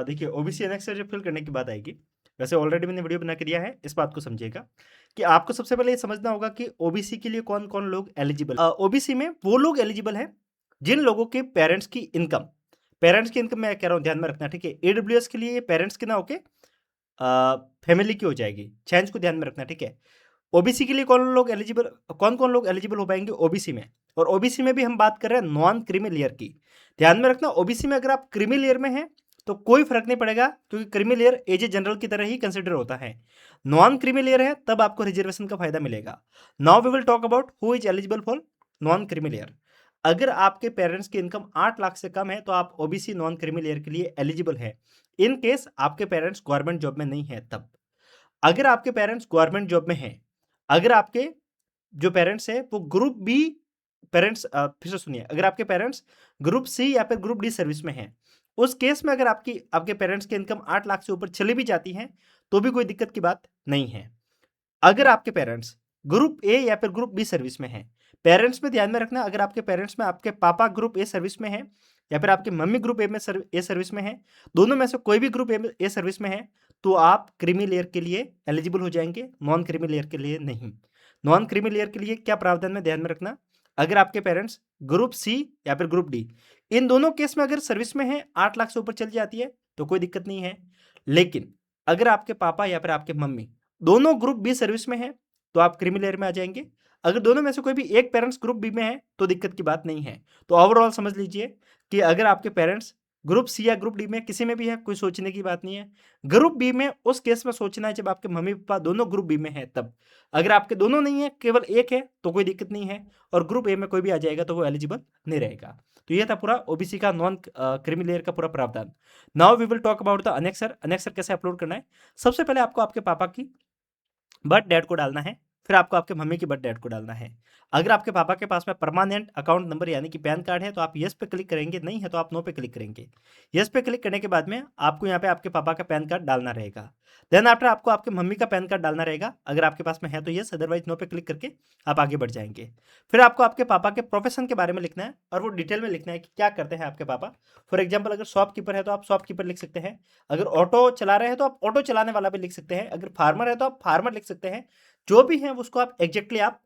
देखिए OBC annexure जब fill करने की बात आएगी, वैसे ऑलरेडी मैंने वीडियो बना के दिया है, इस बात को समझिएगा कि आपको सबसे पहले ये समझना होगा कि ओबीसी के लिए कौन-कौन लोग एलिजिबल ओबीसी में वो लोग एलिजिबल हैं, जिन लोगों के पेरेंट्स की इनकम मैं कह रहा हूँ ध्यान में रखना, ठीक है? ईडब्ल्यूएस के लिए पेरेंट्स की ना होके फैमिली की हो जाएगी, चेंज को ध्यान में रखना, ठीक है? ओबीसी के लिए कौन-कौन लोग एलिजिबल हो पाएंगे ओबीसी में, और ओबीसी में भी हम बात कर रहे हैं नॉन क्रीमी लेयर की। ध्यान में रखना ओबीसी में अगर आप क्रीमी लेयर में हैं तो कोई फर्क नहीं पड़ेगा, क्योंकि creamy layer as a general की तरह ही कंसिडर होता है। नॉन क्रीमी लेयर है तब आपको रिजर्वेशन का फायदा मिलेगा। Now we will talk about who is eligible for non creamy layer. अगर आपके पेरेंट्स की इनकम 8 लाख से कम है तो आप ओबीसी नॉन क्रीमी लेयर के लिए एलिजिबल है, इन केस आपके पेरेंट्स गवर्नमेंट जॉब में नहीं है तब। अगर आपके पेरेंट्स गवर्नमेंट जॉब में हैं, अगर आपके जो पेरेंट्स है वो ग्रुप बी पेरेंट्स फिर से सुनिए, अगर आपके पेरेंट्स ग्रुप सी या फिर ग्रुप डी सर्विस में हैं, उस केस में अगर आपके पेरेंट्स की इनकम 8 लाख से ऊपर चली भी जाती है तो भी कोई दिक्कत की बात नहीं है। अगर आपके पेरेंट्स ग्रुप ए या फिर ग्रुप बी सर्विस में हैं, पेरेंट्स में ध्यान में रखना, अगर आपके पेरेंट्स में आपके पापा ग्रुप ए सर्विस में है या फिर आपकी मम्मी ग्रुप ए सर्विस में है, दोनों में से कोई भी ग्रुप ए सर्विस में है, तो आप क्रीमी लेयर के लिए एलिजिबल हो जाएंगे, नॉन क्रीमी लेयर के लिए नहीं। नॉन क्रीमी लेयर के लिए क्या प्रावधान में ध्यान में रखना, अगर आपके पेरेंट्स ग्रुप सी या फिर ग्रुप डी, इन दोनों केस में अगर सर्विस में है 8 लाख से ऊपर चल जाती है तो कोई दिक्कत नहीं है। लेकिन अगर आपके पापा या फिर आपके मम्मी दोनों ग्रुप बी सर्विस में है तो आप क्रीमी लेयर में आ जाएंगे। अगर दोनों में से कोई भी एक पेरेंट्स ग्रुप बी में है तो दिक्कत की बात नहीं है। तो ओवरऑल समझ लीजिए कि अगर आपके पेरेंट्स ग्रुप सी या ग्रुप डी में किसी में भी है, कोई सोचने की बात नहीं है। ग्रुप बी में उस केस में सोचना है जब आपके मम्मी पापा दोनों ग्रुप बी में है तब। अगर आपके दोनों नहीं है, केवल एक है, तो कोई दिक्कत नहीं है, और ग्रुप ए में कोई भी आ जाएगा तो वो एलिजिबल नहीं रहेगा। तो ये था पूरा ओबीसी का नॉन क्रीमी लेयर का पूरा प्रावधान। Now we will talk about the annexure. Annexure कैसे अपलोड करना है। सबसे पहले आपको आपके पापा की बर्थ डेट को डालना है, फिर आपको आपके मम्मी की बर्थ डेट को डालना है। अगर आपके पापा के पास में परमानेंट अकाउंट नंबर यानी कि पैन कार्ड है तो आप यस पे क्लिक करेंगे, नहीं है तो आप नो पे क्लिक करेंगे। यस पे क्लिक करने के बाद में आपको यहाँ पे आपके पापा का पैन कार्ड डालना रहेगा। देन आफ्टर आपको आपके मम्मी का पैन कार्ड डालना रहेगा, अगर आपके पास में है तो यस, अदरवाइज नो पे क्लिक करके आप आगे बढ़ जाएंगे। फिर आपको आपके पापा के प्रोफेशन के बारे में लिखना है, और वो डिटेल में लिखना है कि क्या करते हैं आपके पापा। फॉर एग्जाम्पल अगर शॉपकीपर है तो आप शॉपकीपर लिख सकते हैं, अगर ऑटो चला रहे हैं तो आप ऑटो चलाने वाला भी लिख सकते हैं, अगर फार्मर है तो आप फार्मर लिख सकते हैं। जो भी है उसको आप एग्जैक्टली आप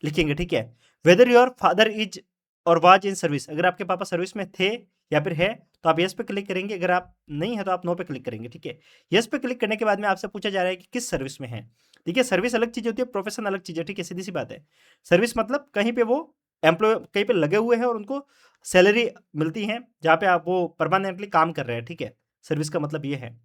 लिखेंगे, ठीक है। वेदर योर फादर इज और वाज इन सर्विस, अगर आपके पापा सर्विस में थे या फिर है तो आप यस पे क्लिक करेंगे, अगर आप नहीं है तो आप नो पे क्लिक करेंगे, ठीक है। यस पे क्लिक करने के बाद में आपसे पूछा जा रहा है कि किस सर्विस में है। देखिए सर्विस अलग चीज होती है, प्रोफेशन अलग चीज है, ठीक है, सीधी सी बात है। सर्विस मतलब कहीं पे वो एम्प्लॉय कहीं पे लगे हुए हैं और उनको सैलरी मिलती है, जहाँ पे आप वो परमानेंटली काम कर रहे हैं, ठीक है। सर्विस का मतलब ये है।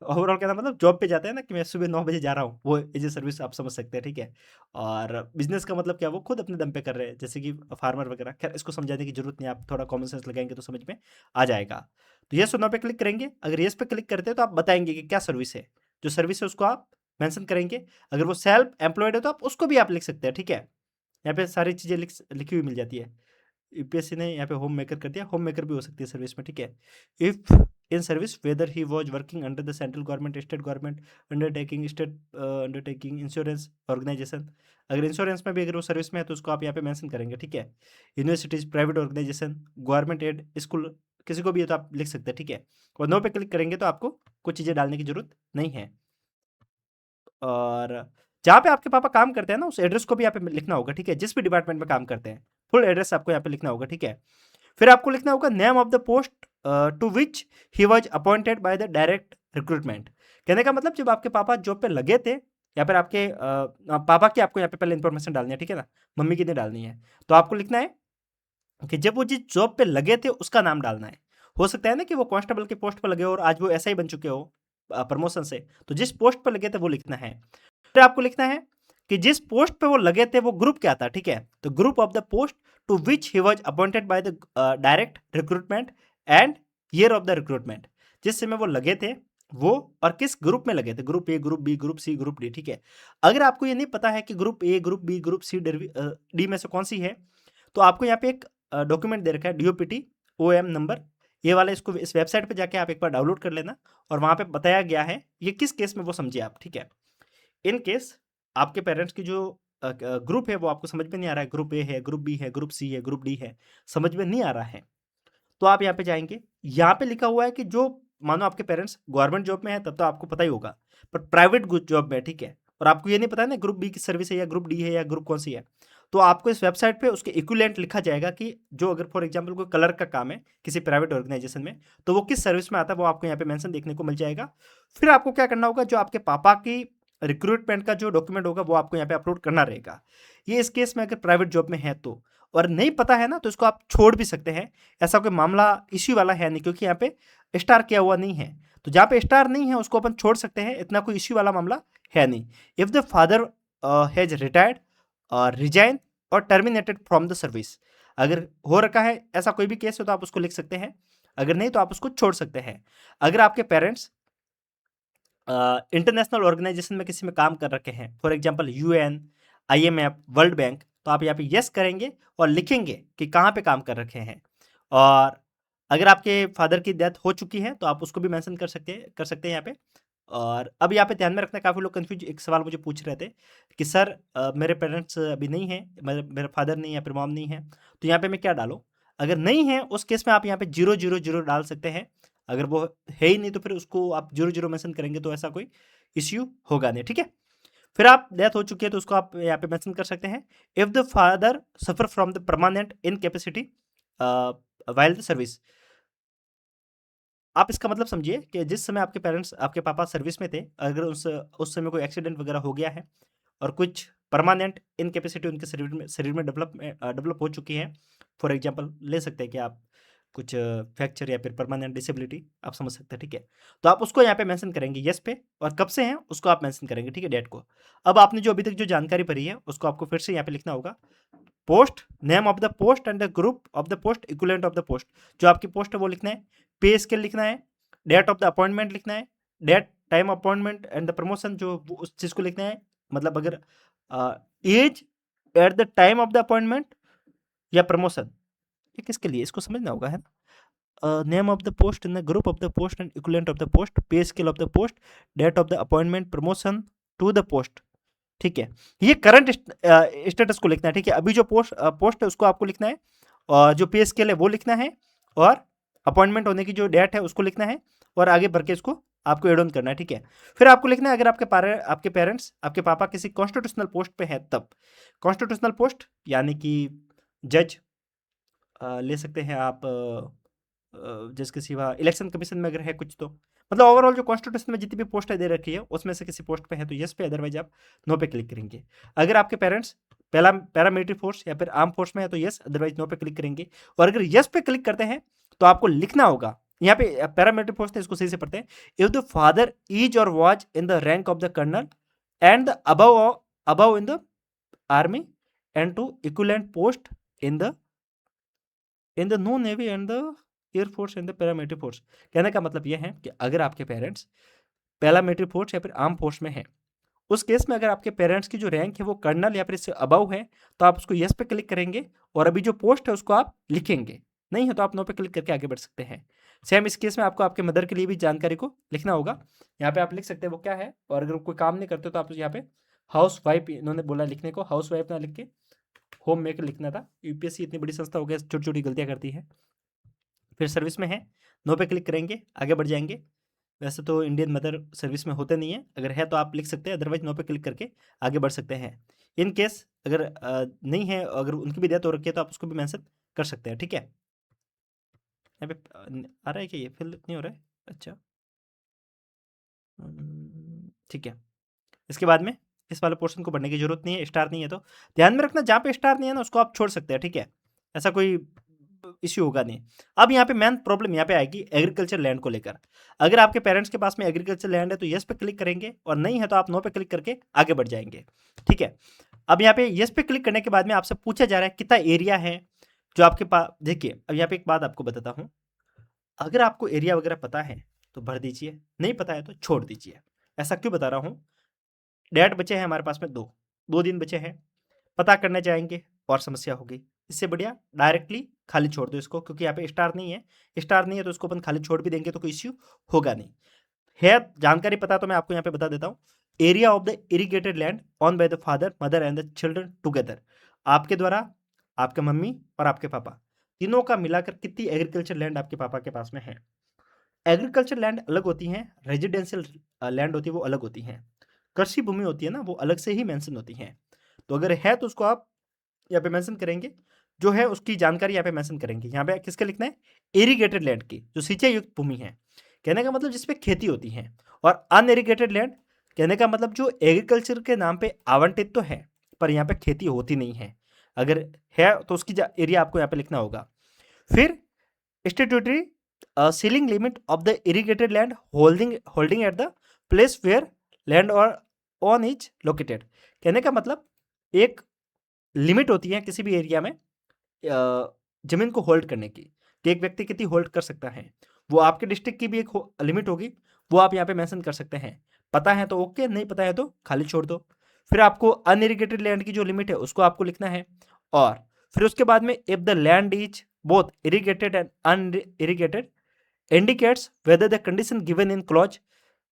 ओवरऑल कहना मतलब जॉब पे जाते हैं ना कि मैं सुबह 9 बजे जा रहा हूँ, वो एज ए सर्विस आप समझ सकते हैं, ठीक है। और बिजनेस का मतलब क्या, वो खुद अपने दम पे कर रहे हैं, जैसे कि फार्मर वगैरह। खैर इसको समझाने की जरूरत नहीं, आप थोड़ा कॉमन सेंस लगाएंगे तो समझ में आ जाएगा। तो यस और नो पे क्लिक करेंगे, अगर यस पे क्लिक करते हैं तो आप बताएंगे कि क्या सर्विस है, जो सर्विस है उसको आप मेंशन करेंगे। अगर वो सेल्फ एम्प्लॉयड है तो आप उसको भी आप लिख सकते हैं, ठीक है। यहाँ पे सारी चीज़ें लिखी हुई मिल जाती है। यूपीएससी ने यहाँ पे होम मेकर कर दिया, होम मेकर भी हो सकती है सर्विस में, ठीक है। If in service whether he was working under the central government, state government undertaking, insurance organisation, अगर इंश्योरेंस में भी अगर वो सर्विस में है तो उसको आप यहाँ पे मेंशन करेंगे, ठीक है। Universities, private organisation, government aid school, किसी को भी है तो आप लिख सकते हैं, ठीक है। और नो पे क्लिक करेंगे तो आपको कुछ चीज़ें डालने की जरूरत नहीं है। और जहाँ पे आपके पापा काम करते हैं ना, उस एड्रेस को भी यहाँ पे लिखना होगा, ठीक है, जिस भी डिपार्टमेंट में काम करते हैं, फुल एड्रेस आपको यहाँ पे लिखना होगा, ठीक है। फिर आपको लिखना होगा name of the post to which he was appointed by the direct recruitment. कहने का मतलब जब आपके पापा जॉब पे लगे थे, या फिर आपके पापा की आपको यहाँ पे पहले इंफॉर्मेशन डालनी है, ठीक है ना, मम्मी की नहीं डालनी है। तो आपको लिखना है कि जब वो जिस जॉब पे लगे थे उसका नाम डालना है। हो सकता है ना कि वो कांस्टेबल के पोस्ट पर लगे हो और आज वो ऐसा ही बन चुके हो प्रमोशन से, तो जिस पोस्ट पर लगे थे वो लिखना है। फिर आपको लिखना है कि जिस पोस्ट पे वो लगे थे वो ग्रुप क्या था, ठीक है। तो group of the post to which he was appointed by the direct recruitment and year of the recruitment, जिस समय वो लगे थे वो और किस ग्रुप में लगे थे, group A, group B, group C, group D, ठीक है। अगर आपको ये नहीं पता है कि group A, group B, group C, D में से कौन सी है, तो आपको यहाँ पे एक डॉक्यूमेंट दे रखा है डीओपीटी ओएम नंबर, ये वाला, इसको इस वेबसाइट पे जाके आप एक बार डाउनलोड कर लेना, और वहाँ पे बताया गया है ये किस केस में वो समझिए आप, ठीक है। इन केस आपके पेरेंट्स की जो ग्रुप है वो आपको समझ में नहीं आ रहा है, ग्रुप ए है, ग्रुप बी है, ग्रुप सी है, ग्रुप डी है, समझ में नहीं आ रहा है, तो आप यहाँ पे जाएंगे, यहाँ पे लिखा हुआ है कि जो मानो आपके पेरेंट्स गवर्नमेंट जॉब में है तब तो आपको पता ही होगा, पर प्राइवेट जॉब में, ठीक है, और आपको ये नहीं पता है ना ग्रुप बी की सर्विस है या ग्रुप डी है या ग्रुप कौन सी है, तो आपको इस वेबसाइट पे उसके इक्विवेलेंट लिखा जाएगा कि जो अगर फॉर एग्जांपल कोई कलर का काम है किसी प्राइवेट ऑर्गेनाइजेशन में, तो वो किस सर्विस में आता है वो आपको यहाँ पे मेंशन देखने को मिल जाएगा। फिर आपको क्या करना होगा, जो आपके पापा की रिक्रूटमेंट का जो डॉक्यूमेंट होगा वो आपको यहाँ पे अपलोड करना रहेगा। ये इस केस में अगर प्राइवेट जॉब में है तो, और नहीं पता है ना तो इसको आप छोड़ भी सकते हैं, ऐसा कोई मामला इश्यू वाला है नहीं, क्योंकि यहाँ पे स्टार किया हुआ नहीं है, तो जहाँ पे स्टार नहीं है उसको अपन छोड़ सकते हैं, इतना कोई इश्यू वाला मामला है नहीं। If the father has retired और रिजाइन और टर्मिनेटेड फ्रॉम द सर्विस, अगर हो रखा है ऐसा कोई भी केस हो तो आप उसको लिख सकते हैं, अगर नहीं तो आप उसको छोड़ सकते हैं। अगर आपके पेरेंट्स इंटरनेशनल ऑर्गेनाइजेशन में किसी में काम कर रखे हैं, for example UN, IMF, world bank, तो आप यहाँ पे यस करेंगे और लिखेंगे कि कहाँ पे काम कर रखे हैं। और अगर आपके फादर की डेथ हो चुकी है तो आप उसको भी मेंशन कर सकते हैं यहाँ पे। और अब यहाँ पे ध्यान में रखना, काफ़ी लोग कंफ्यूज एक सवाल मुझे पूछ रहे थे कि सर मेरे पेरेंट्स अभी नहीं है, मेरा फादर नहीं है, फिर मॉम नहीं है, तो यहाँ पे मैं क्या डालूँ? अगर नहीं है उस केस में आप यहाँ पे 000 डाल सकते हैं, अगर वो है ही नहीं तो फिर उसको आप 0 मेंशन करेंगे तो ऐसा कोई इश्यू होगा नहीं, ठीक है। फिर आप डेथ हो चुकी है तो उसको आप यहाँ पे मेंशन कर सकते हैं, if the father suffer from the permanent incapacity while the service. आप इसका मतलब समझिए कि जिस समय आपके पेरेंट्स, आपके पापा सर्विस में थे, अगर उस समय कोई एक्सीडेंट वगैरह हो गया है और कुछ परमानेंट इनकैपेसिटी उनके शरीर में डेवलप हो चुकी है, फॉर एग्जांपल ले सकते हैं कि आप कुछ फ्रैक्चर या फिर परमानेंट डिसेबिलिटी, आप समझ सकते हैं, ठीक है। तो आप उसको यहाँ पे मेंशन करेंगे यस पे, और कब से हैं उसको आप मेंशन करेंगे, ठीक है, डेट को। अब आपने जो अभी तक जो जानकारी भरी है उसको आपको फिर से यहाँ पे लिखना होगा, post, name of the post and the group of the post, equivalent of the post, जो आपकी पोस्ट है वो लिखना है, पे स्केल लिखना है, डेट ऑफ द अपॉइंटमेंट लिखना है, date time appointment and the promotion, जो उस चीज़ को लिखना है, मतलब अगर age at the time of the appointment या प्रमोशन, ये किसके लिए, इसको समझना होगा, है ना। Name of the post in the group of the post and equivalent of the post, pay scale of the post, date of the appointment, promotion to the post, ठीक है। ये करंट स्टेटस को लिखना है, ठीक है, अभी जो पोस्ट है उसको आपको लिखना है, और जो पे स्केल है वो लिखना है, और अपॉइंटमेंट होने की जो डेट है उसको लिखना है, और आगे बढ़ के इसको आपको एड ऑन करना है, ठीक है। फिर आपको लिखना है अगर आपके पेरेंट्स, आपके पापा किसी कॉन्स्टिट्यूशनल पोस्ट पे है तब, कॉन्स्टिट्यूशनल पोस्ट यानी कि जज ले सकते हैं आप, जिसके सिवा इलेक्शन कमीशन में अगर है कुछ, तो मतलब ओवरऑल जो कॉन्स्टिट्यूशन में जितनी भी पोस्ट दे रखी है उसमें से किसी पोस्ट पे है तो यस पे, अदरवाइज आप नो पे क्लिक करेंगे। अगर आपके पेरेंट्स पहला पैरामिलिट्री फोर्स या फिर आर्म फोर्स में है तो यस, अदरवाइज नो पे क्लिक करेंगे। और अगर यस पे क्लिक करते हैं तो आपको लिखना होगा, यहाँ पे पैरामिलिट्री फोर्स है इसको सही से पढ़ते हैं, if the father is or was in the rank of the colonel and the above in the army and to equivalent post in the no navy and the air force and the paramilitary force. कहने का मतलब यह है कि अगर आपके parents paramilitary force या फिर आर्म फोर्स में है, उस केस में अगर आपके पेरेंट्स की जो रैंक है वो कर्नल या फिर इससे अबव है तो आप उसको यस पे क्लिक करेंगे, और अभी जो पोस्ट है उसको आप लिखेंगे, नहीं है तो आप नो पे क्लिक करके आगे बढ़ सकते हैं। सेम इस केस में आपको आपके मदर के लिए भी जानकारी को लिखना होगा, यहाँ पे आप लिख सकते हैं वो क्या है, और अगर कोई काम नहीं करते तो आप यहाँ पे हाउस वाइफ, इन्होंने बोला लिखने को, हाउस वाइफ ना लिख के होम मेकर लिखना था। यूपीएससी इतनी बड़ी संस्था हो गया, छोटी छोटी गलतियां करती है। फिर सर्विस में है, नो पे क्लिक करेंगे, आगे बढ़ जाएंगे। वैसे तो इंडियन मदर सर्विस में होते नहीं है, अगर है तो आप लिख सकते हैं, अदरवाइज नो पे क्लिक करके आगे बढ़ सकते हैं। इन केस अगर नहीं है, अगर उनकी भी डेथ हो रखी है तो आप उसको भी मेंशन कर सकते हैं, ठीक है। यहाँ पे आ रहा है कि ये फिल नहीं हो रहा है, अच्छा, ठीक है। इसके बाद में इस वाले पोर्शन को पढ़ने की जरूरत नहीं है, स्टार नहीं है तो ध्यान में रखना, जहाँ पे स्टार नहीं है ना उसको आप छोड़ सकते हैं, ठीक है, ऐसा कोई इश्यू होगा नहीं। अब यहाँ पे मेन प्रॉब्लम यहाँ पे आएगी एग्रीकल्चर लैंड को लेकर। अगर आपके पेरेंट्स के पास में एग्रीकल्चर लैंड है तो यस पे क्लिक करेंगे, और नहीं है तो आप नो पे क्लिक करके आगे बढ़ जाएंगे, ठीक है। अब यहाँ पे यस पे क्लिक करने के बाद में आपसे पूछा जा रहा है कितना एरिया है जो आपके पास। देखिए अब यहाँ पे एक बात आपको बताता हूँ, अगर आपको एरिया वगैरह पता है तो भर दीजिए, नहीं पता है तो छोड़ दीजिए। ऐसा क्यों बता रहा हूँ, डेट बचे हैं हमारे पास में 2 दिन बचे हैं, पता करने जाएंगे और समस्या होगी। इससे बढ़िया डायरेक्टली खाली छोड़ दो इसको, क्योंकि यहाँ पे स्टार नहीं है, स्टार नहीं है तो इसको अपन खाली छोड़ भी देंगे तो कोई इश्यू होगा नहीं। है जानकारी पता तो मैं आपको यहाँ पे बता देता हूँ, area of the irrigated land on by the father mother and the children together, आपके द्वारा, आपके मम्मी और आपके पापा तीनों का मिलाकर कितनी एग्रीकल्चर लैंड आपके पापा के पास में है। एग्रीकल्चर लैंड अलग होती हैं, रेजिडेंशियल लैंड होती है वो अलग होती हैं। कृषि भूमि होती है ना वो अलग से ही मेंशन होती हैं। तो अगर है तो उसको आप यहाँ पे मेंशन करेंगे, जो है उसकी जानकारी यहाँ पे मेंशन करेंगे। यहाँ पे किसका लिखना है, इरिगेटेड लैंड की, जो सिंचाई युक्त भूमि है, कहने का मतलब जिसपे खेती होती है। और अनइरिगेटेड लैंड कहने का मतलब जो एग्रीकल्चर के नाम पे आवंटित तो है पर यहाँ पे खेती होती नहीं है। अगर है तो उसकी एरिया आपको यहाँ पे लिखना होगा। फिर statutory ceiling limit of the irrigated land holding at the place where land और ऑन इज लोकेटेड, कहने का मतलब एक लिमिट होती है किसी भी एरिया में जमीन को होल्ड करने की, कि एक व्यक्ति कितनी होल्ड कर सकता है। वो आपके डिस्ट्रिक्ट की भी एक लिमिट होगी, वो आप यहाँ पे मेंशन कर सकते हैं। पता है तो ओके, नहीं पता है तो खाली छोड़ दो। फिर आपको अनइरिगेटेड लैंड की जो लिमिट है उसको आपको लिखना है। और फिर उसके बाद में if the land is both irrigated and unirrigated indicates whether the condition given in clause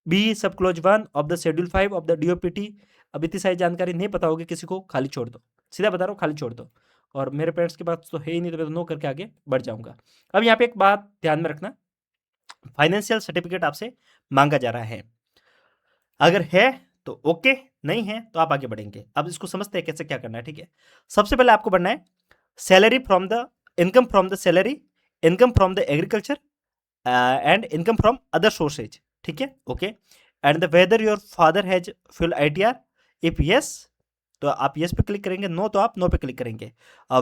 B sub clause 1 of the schedule 5 of the DOPT. अब इतनी सारी जानकारी नहीं पता होगी किसी को, खाली छोड़ दो, सीधा बता रहा हूँ, खाली छोड़ दो। और मेरे पेरेंट्स के पास तो है ही नहीं, तो मैं तो नो करके आगे बढ़ जाऊंगा। अब यहाँ पे एक बात ध्यान में रखना, फाइनेंशियल सर्टिफिकेट आपसे मांगा जा रहा है। अगर है तो ओके, नहीं है तो आप आगे बढ़ेंगे। अब इसको समझते हैं कैसे क्या करना है, ठीक है। सबसे पहले आपको बढ़ना है salary from the income from the salary, income from the agriculture and income from other sources, ठीक है, okay. And the whether your father has full ITR, if yes तो आप यस पे क्लिक करेंगे, नो तो आप नो पे क्लिक करेंगे।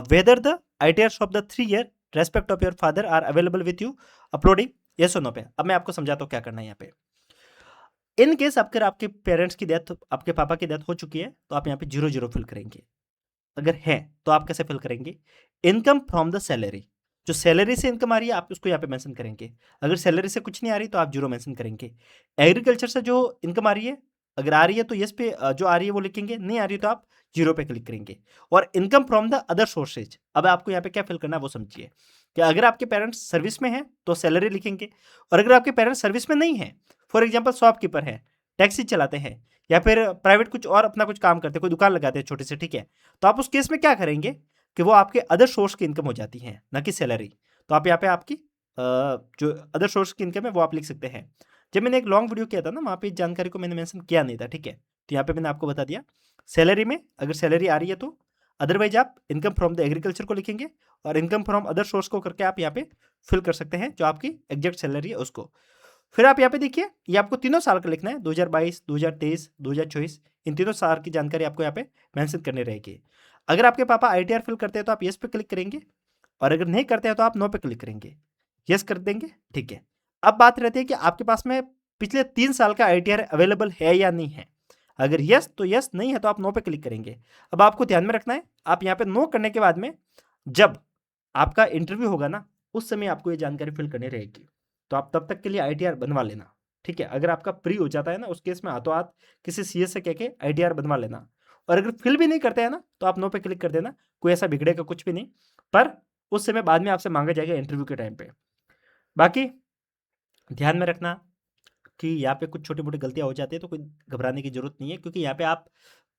Whether the ITRs of the 3 year respect of your father are available with you uploading, yes और नो पे। अब मैं आपको समझाता हूँ क्या करना है यहाँ पे। इन केस अगर आपके पेरेंट्स की डेथ, आपके पापा की डेथ हो चुकी है, तो आप यहाँ पे 0 0 फिल करेंगे। अगर है तो आप कैसे फिल करेंगे, इनकम फ्रॉम द सैलरी, जो सैलरी से इनकम आ रही है आप उसको यहाँ पे मेंशन करेंगे। अगर सैलरी से कुछ नहीं आ रही तो आप 0 मेंशन करेंगे। एग्रीकल्चर से जो इनकम आ रही है, अगर आ रही है तो यस पे जो आ रही है वो लिखेंगे, नहीं आ रही तो आप 0 पे क्लिक करेंगे। और income from the other sources, अब आपको यहाँ पे क्या फिल करना है वो समझिए। कि अगर आपके पेरेंट्स सर्विस में हैं तो सैलरी लिखेंगे, और अगर आपके पेरेंट्स सर्विस में नहीं है, फॉर एग्जाम्पल शॉपकीपर है, टैक्सी चलाते हैं, या फिर प्राइवेट कुछ और अपना कुछ काम करते हैं, कोई दुकान लगाते हैं छोटे से, ठीक है, तो आप उस केस में क्या करेंगे कि वो आपके अदर सोर्स की इनकम हो जाती है, ना कि सैलरी। तो आप यहाँ पे आपकी जो अदर सोर्स की इनकम है वो आप लिख सकते हैं। जब मैंने एक लॉन्ग वीडियो किया था ना, वहाँ पे इस जानकारी को मैंने मेंशन किया नहीं था, ठीक है, तो यहाँ पे मैंने आपको बता दिया। सैलरी में अगर सैलरी आ रही है तो, अदरवाइज आप इनकम फ्रॉम द एग्रीकल्चर को लिखेंगे, और इनकम फ्रॉम अदर सोर्स को करके आप यहाँ पे फिल कर सकते हैं जो आपकी एग्जैक्ट सैलरी है उसको। फिर आप यहाँ पे देखिए, ये आपको तीनों साल का लिखना है, 2022, 2023, 2024, इन तीनों साल की जानकारी आपको यहाँ पे मेंशन करनी रहेगी। अगर आपके पापा आईटीआर फिल करते हैं तो आप यस पे क्लिक करेंगे, और अगर नहीं करते हैं तो आप नो पे क्लिक करेंगे, यस कर देंगे, ठीक है। अब बात रहती है कि आपके पास में पिछले 3 साल का आईटीआर अवेलेबल है या नहीं है। अगर यस तो यस, नहीं है तो आप नो पे क्लिक करेंगे। अब आपको ध्यान में रखना है, आप यहाँ पे नो करने के बाद में जब आपका इंटरव्यू होगा ना, उस समय आपको ये जानकारी फिल करनी रहेगी। तो आप तब तक के लिए आईटीआर बनवा लेना, ठीक है। अगर आपका प्री हो जाता है ना, उस केस में हाथों हाथ किसी सीएस से कह के आईटीआर बनवा लेना। और अगर फिल भी नहीं करते हैं ना, तो आप नो पे क्लिक कर देना, कोई ऐसा बिगड़ेगा कुछ भी नहीं। पर उस समय बाद में आपसे मांगा जाएगा इंटरव्यू के टाइम पे। बाकी ध्यान में रखना कि यहाँ पे कुछ छोटी मोटी गलतियाँ हो जाती है, तो कोई घबराने की जरूरत नहीं है, क्योंकि यहाँ पे आप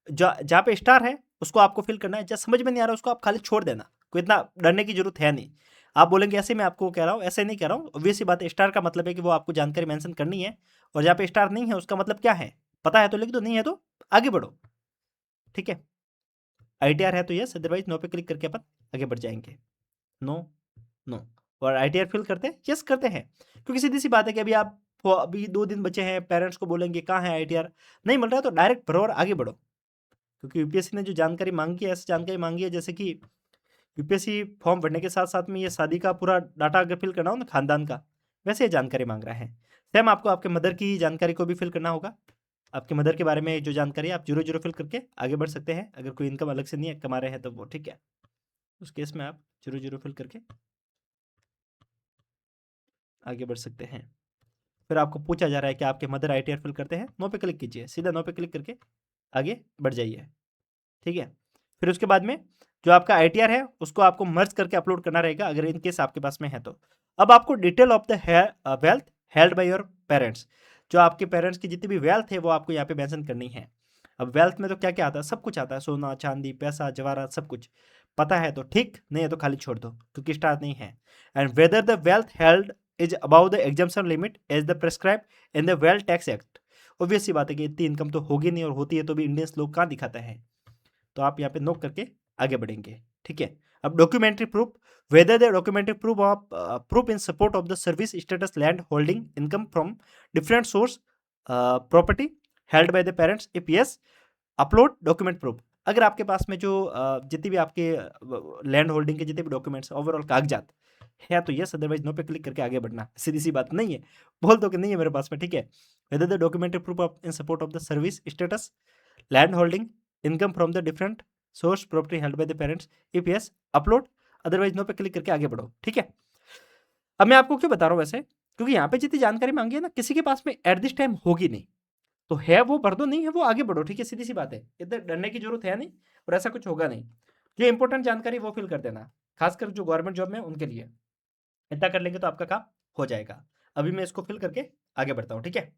जहाँ पे स्टार है उसको आपको फिल करना है, जहाँ समझ में नहीं आ रहा उसको आप खाली छोड़ देना, कोई इतना डरने की जरूरत है नहीं। आप बोलेंगे ऐसे मैं आपको कह रहा हूँ, ऐसे नहीं कह रहा हूँ, ऑब्वियस सी बात है, स्टार का मतलब है कि वो आपको जानकारी मेंशन करनी है। और जहाँ पे स्टार नहीं है उसका मतलब क्या है, पता है तो लिख दो, नहीं है तो आगे बढ़ो, ठीक है। आईटीआर है तो यस, अदरवाइज नो पे क्लिक करके अपन आगे बढ़ जाएंगे। No, no. और आईटीआर फिल करते हैं, यस करते हैं, क्योंकि सीधी सी बात है कि अभी 2 दिन बचे हैं, पेरेंट्स को बोलेंगे कहाँ है आईटीआर, नहीं मिल रहा है तो डायरेक्ट भरो और आगे बढ़ो। क्योंकि यूपीएससी ने जो जानकारी मांगी है, ऐसी जानकारी मांगी है जैसे कि यूपीएससी फॉर्म भरने के साथ साथ में ये शादी का पूरा डाटा अगर फिल करना हो ना, खानदान का, वैसे ये जानकारी मांग रहा है। सेम आपको आपके मदर की जानकारी को भी फिल करना होगा। आपके मदर के बारे में जो जानकारी है आप 0 0 फिल करके आगे बढ़ सकते हैं। अगर कोई इनकम अलग से नहीं है, कमा रहे हैं तो वो ठीक है, उस केस में आप 0 0 फिल करके आगे बढ़ सकते हैं। फिर आपको पूछा जा रहा है कि आपके मदर आईटीआर फिल करते हैं, नो पे क्लिक कीजिए, सीधा नो पे क्लिक करके आगे बढ़ जाइए, ठीक है। फिर उसके बाद में जो आपका आईटीआर है उसको आपको मर्ज करके अपलोड करना रहेगा, अगर इन केस आपके पास में है तो। अब आपको detail of the wealth held by your parents, जो आपके पेरेंट्स की जितनी भी वेल्थ है वो आपको यहाँ पे मेंशन करनी है। अब वेल्थ में तो क्या क्या आता है, सब कुछ आता है, सोना चांदी पैसा जवाहरात सब कुछ। पता है तो ठीक, नहीं है तो खाली छोड़ दो क्योंकि स्टार नहीं है। And whether the wealth held is above the exemption limit as the prescribe in the wealth tax act. Obvious सी बात है कि इतनी इनकम तो होगी नहीं, और होती है तो भी इंडियंस लोग कहाँ दिखाता है। तो आप यहाँ पे नोट करके आगे बढ़ेंगे, ठीक है। अब documentary proof, weather the documentary proof of proof in support of the service status land holding income from different source property held by the parents, if yes upload document proof. अगर आपके पास में जो जितनी भी आपके लैंड होल्डिंग के जितने भी डॉक्यूमेंट्स ओवरऑल कागजात है तो यस, अदरवाइज नो पे क्लिक करके आगे बढ़ना। सीधी सी बात, नहीं है बोल दो कि नहीं है मेरे पास में, ठीक है। Whether the documentary proof of in support of the service status land holding income from the different source property held by the parents, if yes upload, otherwise no पे क्लिक करके आगे बढ़ो, ठीक है। अब मैं आपको क्यों बता रहा हूँ वैसे, क्योंकि यहाँ पे जितनी जानकारी मांगी है ना किसी के पास में एट दिस टाइम होगी नहीं, तो है वो भर दो, नहीं है वो आगे बढ़ो, ठीक है। सीधी सी बात है, इधर डरने की जरूरत है नहीं, और ऐसा कुछ होगा नहीं। जो इंपॉर्टेंट जानकारी वो फिल कर देना, खासकर जो गवर्नमेंट जॉब में उनके लिए। इतना कर लेंगे तो आपका काम हो जाएगा। अभी मैं इसको फिल करके आगे बढ़ता हूँ, ठीक है।